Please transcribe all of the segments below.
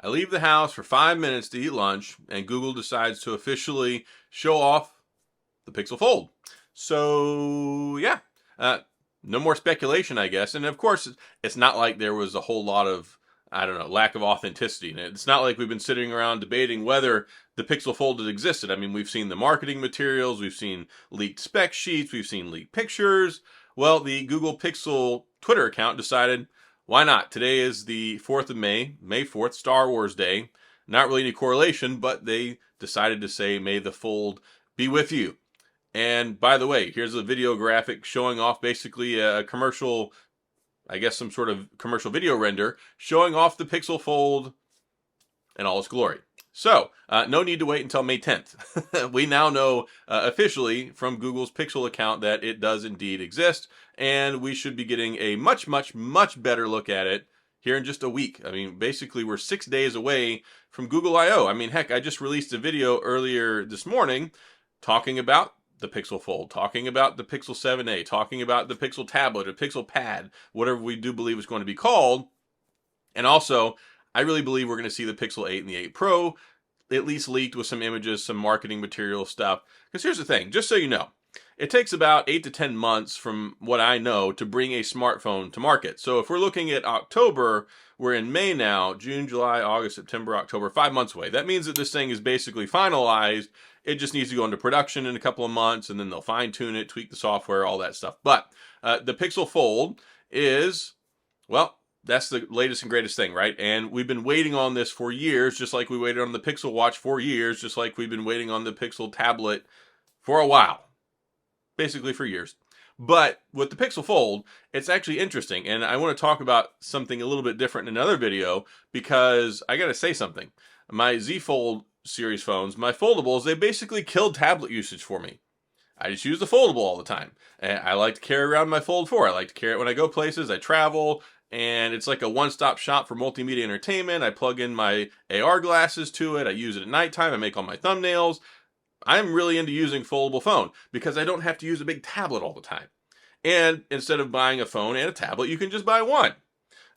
I leave the house for 5 minutes to eat lunch, and Google decides to officially show off the Pixel Fold. So, yeah, no more speculation, I guess. And of course, it's not like there was a whole lot of, I don't know, lack of authenticity in it. It's not like we've been sitting around debating whether the Pixel Fold had existed. I mean, we've seen the marketing materials, we've seen leaked spec sheets, we've seen leaked pictures. Well, the Google Pixel Twitter account decided, why not? Today is the 4th of May, May 4th, Star Wars Day. Not really any correlation, but they decided to say, may the Fold be with you. And by the way, here's a video graphic showing off basically a commercial, I guess some sort of commercial video render, showing off the Pixel Fold in all its glory. So, no need to wait until May 10th. We now know officially from Google's Pixel account that it does indeed exist, and we should be getting a much, much, much better look at it here in just a week. I mean, basically, we're 6 days away from Google I/O. I mean, heck, I just released a video earlier this morning talking about the Pixel Fold, talking about the Pixel 7a, talking about the Pixel Tablet or Pixel Pad, whatever we do believe it's going to be called. And also, I really believe we're going to see the Pixel 8 and the 8 Pro at least leaked with some images, some marketing material stuff. Because here's the thing, just so you know, it takes about 8 to 10 months from what I know to bring a smartphone to market. So if we're looking at October, we're in May now, June, July, August, September, October, 5 months away. That means that this thing is basically finalized. It just needs to go into production in a couple of months, and then they'll fine tune it, tweak the software, all that stuff. But the Pixel Fold is, well, that's the latest and greatest thing, right? And we've been waiting on this for years, just like we waited on the Pixel Watch for years, just like we've been waiting on the Pixel Tablet for a while. Basically for years. But with the Pixel Fold, it's actually interesting. And I want to talk about something a little bit different in another video, because I got to say something. My Z Fold series phones, my foldables, they basically killed tablet usage for me. I just use the foldable all the time. And I like to carry around my Fold 4. I like to carry it when I go places, I travel, and it's like a one-stop shop for multimedia entertainment. I plug in my AR glasses to it. I use it at nighttime. I make all my thumbnails. I'm really into using foldable phone because I don't have to use a big tablet all the time. And instead of buying a phone and a tablet, you can just buy one.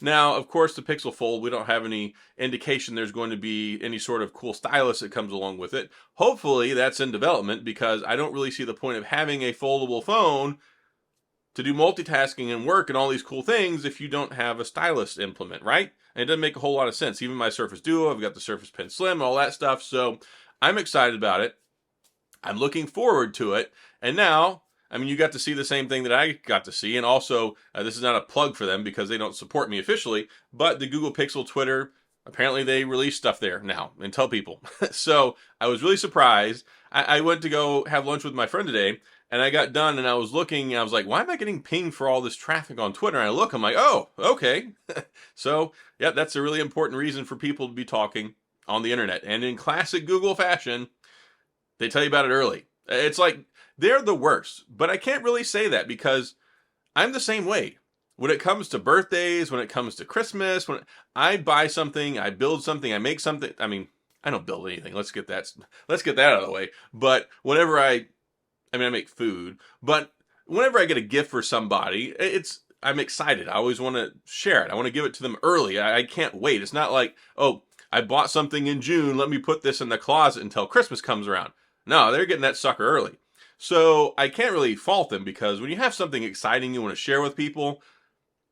Now, of course, the Pixel Fold, we don't have any indication there's going to be any sort of cool stylus that comes along with it. Hopefully, that's in development, because I don't really see the point of having a foldable phone to do multitasking and work and all these cool things if you don't have a stylus implement, right? And it doesn't make a whole lot of sense. Even my Surface Duo, I've got the Surface Pen Slim, all that stuff. So I'm excited about it. I'm looking forward to it. And now, I mean, you got to see the same thing that I got to see. And also, this is not a plug for them because they don't support me officially, but the Google Pixel Twitter, apparently they release stuff there now and tell people. So I was really surprised. I went to go have lunch with my friend today, and I got done and I was looking, and I was like, why am I getting pinged for all this traffic on Twitter? And I look, I'm like, oh, okay. So, yeah, that's a really important reason for people to be talking on the internet. And in classic Google fashion, they tell you about it early. It's like, they're the worst. But I can't really say that because I'm the same way. When it comes to birthdays, when it comes to Christmas, when I buy something, I build something, I make something. I mean, I don't build anything. Let's get that out of the way. But whenever I make food, but whenever I get a gift for somebody, I'm excited. I always want to share it. I want to give it to them early. I can't wait. It's not like, oh, I bought something in June, let me put this in the closet until Christmas comes around. No, they're getting that sucker early. So I can't really fault them, because when you have something exciting you want to share with people,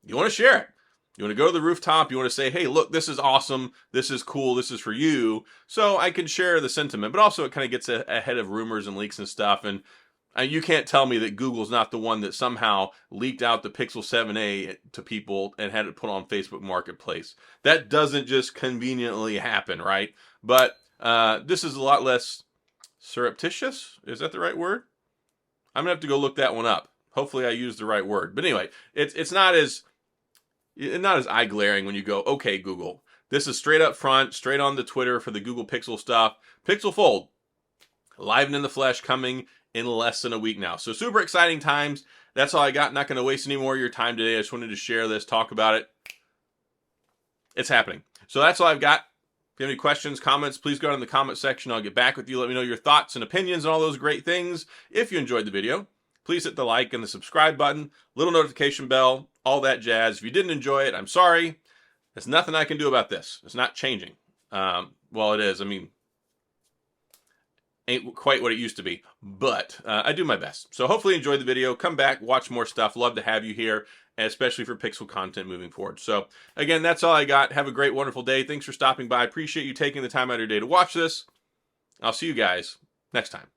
you want to share it. You want to go to the rooftop, you want to say, hey, look, this is awesome, this is cool, this is for you. So I can share the sentiment, but also it kind of gets ahead of rumors and leaks and stuff. And you can't tell me that Google's not the one that somehow leaked out the Pixel 7a to people and had it put on Facebook Marketplace. That doesn't just conveniently happen, right? But this is a lot less surreptitious. Is that the right word? I'm going to have to go look that one up. Hopefully I used the right word. But anyway, it's not as eye-glaring when you go, okay, Google, this is straight up front, straight on the Twitter for the Google Pixel stuff. Pixel Fold, live and in the flesh, coming in less than a week now. So super exciting times. That's all I got. Not going to waste any more of your time today. I just wanted to share this, talk about it. It's happening. So that's all I've got. If you have any questions, comments, please go down in the comment section. I'll get back with you. Let me know your thoughts and opinions and all those great things. If you enjoyed the video, please hit the like and the subscribe button, little notification bell, all that jazz. If you didn't enjoy it, I'm sorry. There's nothing I can do about this. It's not changing. Well, it is. I mean, ain't quite what it used to be, but I do my best. So hopefully you enjoyed the video. Come back, watch more stuff. Love to have you here, especially for Pixel content moving forward. So again, that's all I got. Have a great, wonderful day. Thanks for stopping by. I appreciate you taking the time out of your day to watch this. I'll see you guys next time.